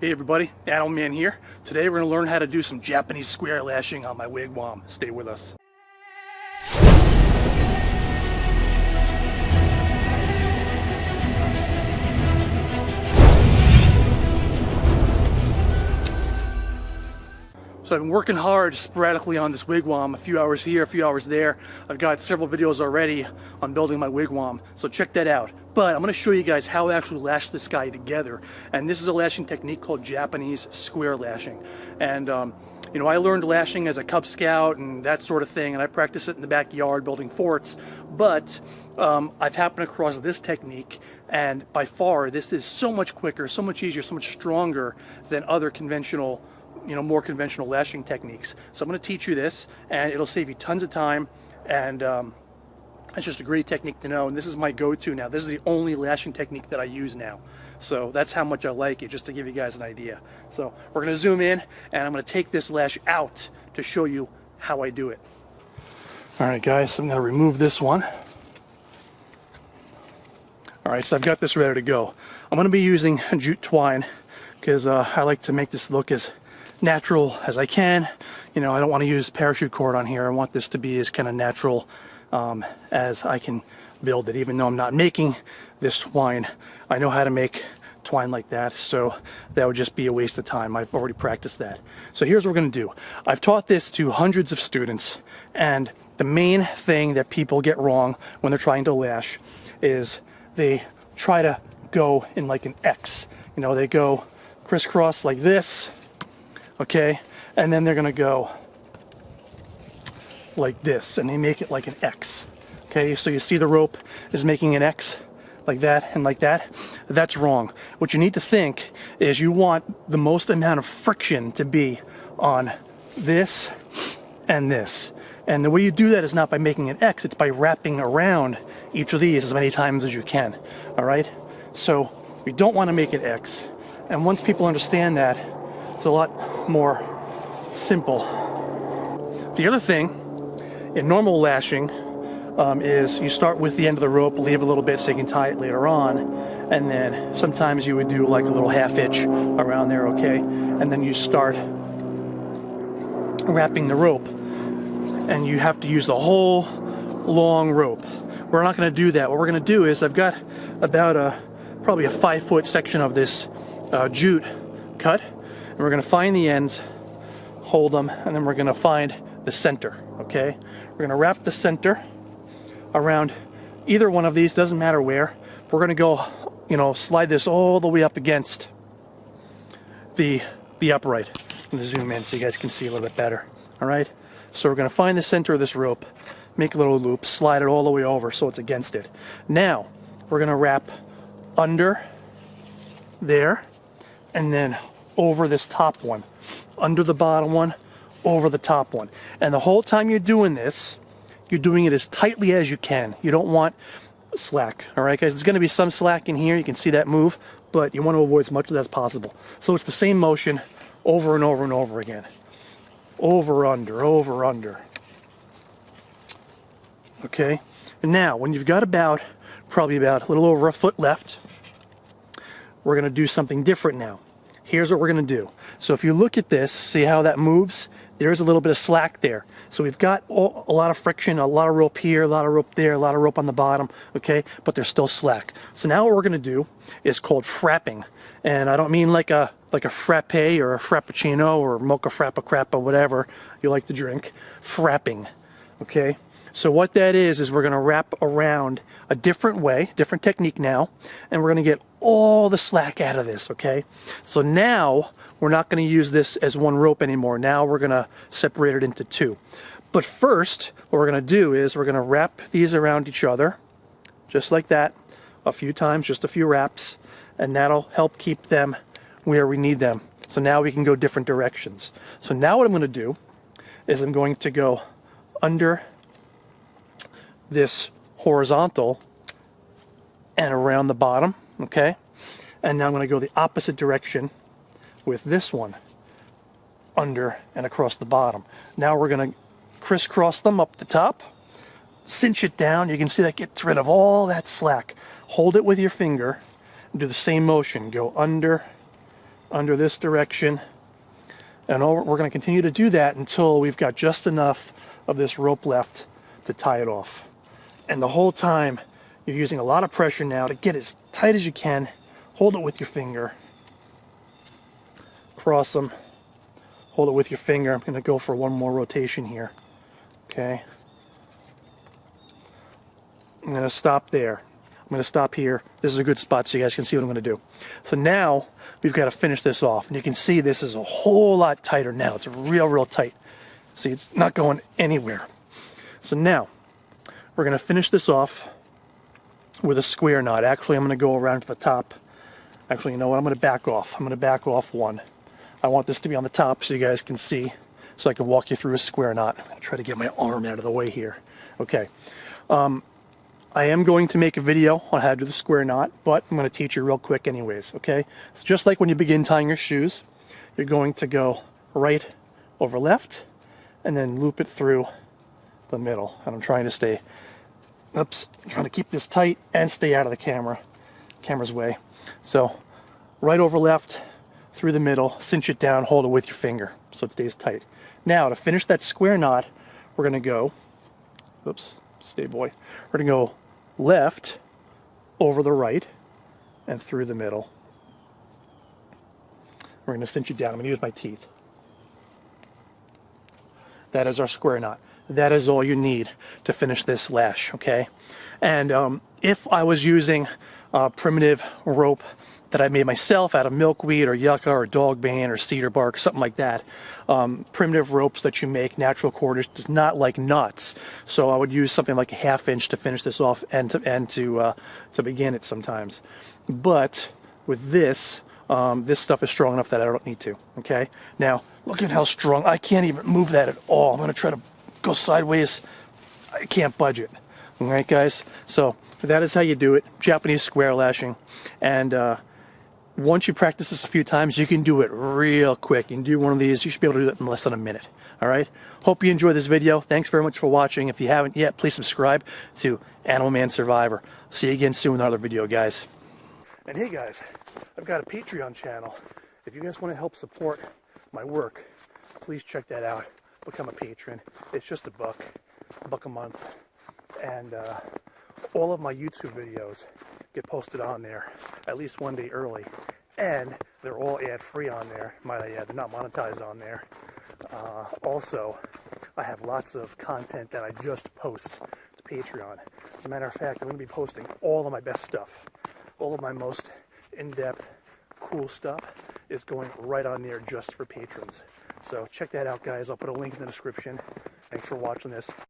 Hey everybody, Animal Man here. Today we're going to learn how to do some Japanese square lashing on my wigwam. Stay with us. So I've been working hard sporadically on this wigwam, a few hours here, a few hours there. I've got several videos already on building my wigwam, so check that out. But I'm going to show you guys how I actually lash this guy together. And this is a lashing technique called Japanese square lashing. And you know, I learned lashing as a Cub Scout and that sort of thing, and I practice it in the backyard building forts. But I've happened across this technique, and by far this is so much quicker, so much easier, so much stronger than other conventional, more conventional lashing techniques. So I'm going to teach you this, and it'll save you tons of time, and it's just a great technique to know. And this is my go-to now. This is the only lashing technique that I use now. So that's how much I like it, just to give you guys an idea. So we're going to zoom in, and I'm going to take this lash out to show you how I do it. All right, guys, so I'm going to remove this one. All right, so I've got this ready to go. I'm going to be using jute twine because I like to make this look as natural as I can. I don't want to use parachute cord on here. I want this to be as kind of natural as I can build it, even though I'm not making this twine. I know how to make twine like that, so that would just be a waste of time. I've already practiced that. So here's what we're going to do. I've taught this to hundreds of students, and the main thing that people get wrong when they're trying to lash is they try to go in like an X. They go crisscross like this, okay, and then they're going to go like this, and they make it like an X. Okay, so you see the rope is making an X like that and like that. That's wrong. What you need to think is you want the most amount of friction to be on this and this. And the way you do that is not by making an X, it's by wrapping around each of these as many times as you can. All right? So we don't want to make an X. And once people understand that, it's a lot more simple. The other thing in normal lashing is you start with the end of the rope, leave a little bit so you can tie it later on, and then sometimes you would do like a little half hitch around there, okay? And then you start wrapping the rope, and you have to use the whole long rope. We're not going to do that. What we're going to do is I've got about probably a 5-foot section of this jute cut, and we're going to find the ends, hold them, and then we're going to find the center, okay? We're going to wrap the center around either one of these, doesn't matter where. We're going to go, slide this all the way up against the upright. I'm going to zoom in so you guys can see a little bit better. All right? So we're going to find the center of this rope, make a little loop, slide it all the way over so it's against it. Now, we're going to wrap under there and then over this top one, under the bottom one, over the top one. And the whole time you're doing this, you're doing it as tightly as you can. You don't want slack. All right, guys, there's going to be some slack in here. You can see that move, but you want to avoid as much of that as possible. So it's the same motion over and over and over again. Over, under. Okay, and now when you've got probably about a little over a foot left, we're going to do something different now. Here's what we're going to do. So if you look at this, see how that moves? There's a little bit of slack there. So we've got a lot of friction, a lot of rope here, a lot of rope there, a lot of rope on the bottom, okay? But there's still slack. So now what we're going to do is called frapping. And I don't mean like a frappe or a frappuccino or mocha frappa crappa, whatever you like to drink. Frapping, okay? So what that is we're going to wrap around a different way, different technique now, and we're going to get all the slack out of this, okay? So now we're not going to use this as one rope anymore. Now we're going to separate it into two. But first, what we're going to do is we're going to wrap these around each other, just like that, a few times, just a few wraps, and that'll help keep them where we need them. So now we can go different directions. So now what I'm going to do is I'm going to go under this horizontal and around the bottom, okay? And now I'm going to go the opposite direction with this one, under and across the bottom. Now we're going to crisscross them up the top, cinch it down. You can see that gets rid of all that slack. Hold it with your finger, do the same motion. Go under under this direction. And we're going to continue to do that until we've got just enough of this rope left to tie it off. And the whole time, you're using a lot of pressure now to get as tight as you can. Hold it with your finger. Cross them. Hold it with your finger. I'm going to go for one more rotation here. Okay. I'm going to stop there. I'm going to stop here. This is a good spot so you guys can see what I'm going to do. So now we've got to finish this off. And you can see this is a whole lot tighter now. It's real tight. See, it's not going anywhere. So now we're going to finish this off with a square knot. Actually, I'm going to go around to the top. Actually, you know what? I'm going to back off. I'm going to back off one. I want this to be on the top so you guys can see, so I can walk you through a square knot. I'm going to try to get my arm out of the way here. Okay. I am going to make a video on how to do the square knot, but I'm going to teach you real quick anyways, okay? So just like when you begin tying your shoes, you're going to go right over left and then loop it through the middle. And I'm trying to stay, I'm trying to keep this tight and stay out of the camera's way. So right over left, through the middle, cinch it down, hold it with your finger so it stays tight. Now to finish that square knot, we're going to go, stay boy, we're going to go left over the right and through the middle. We're going to cinch it down. I'm going to use my teeth. That is our square knot. That is all you need to finish this lash, okay? And if I was using primitive rope that I made myself out of milkweed or yucca or dogbane or cedar bark, something like that. Primitive ropes that you make, natural cordage, does not like knots. So I would use something like a 1/2 inch to finish this off and to begin it sometimes. But with this, this stuff is strong enough that I don't need to, okay? Now, look at how strong, I can't even move that at all. I'm gonna try to go sideways. I can't budge it. All right, guys? So that is how you do it, Japanese square lashing. And once you practice this a few times, you can do it real quick. You can do one of these, you should be able to do that in less than a minute. All right? Hope you enjoyed this video. Thanks very much for watching. If you haven't yet, please subscribe to Animal Man Survivor. See you again soon with another video, guys. And hey, guys, I've got a Patreon channel. If you guys want to help support my work, please check that out. Become a patron. It's just $1 a month. And all of my YouTube videos get posted on there at least one day early, and they're all ad-free on there. Might I add, they're not monetized on there. Also, I have lots of content that I just post to Patreon. As a matter of fact, I'm going to be posting all of my best stuff. All of my most in-depth, cool stuff is going right on there just for patrons. So check that out, guys. I'll put a link in the description. Thanks for watching this.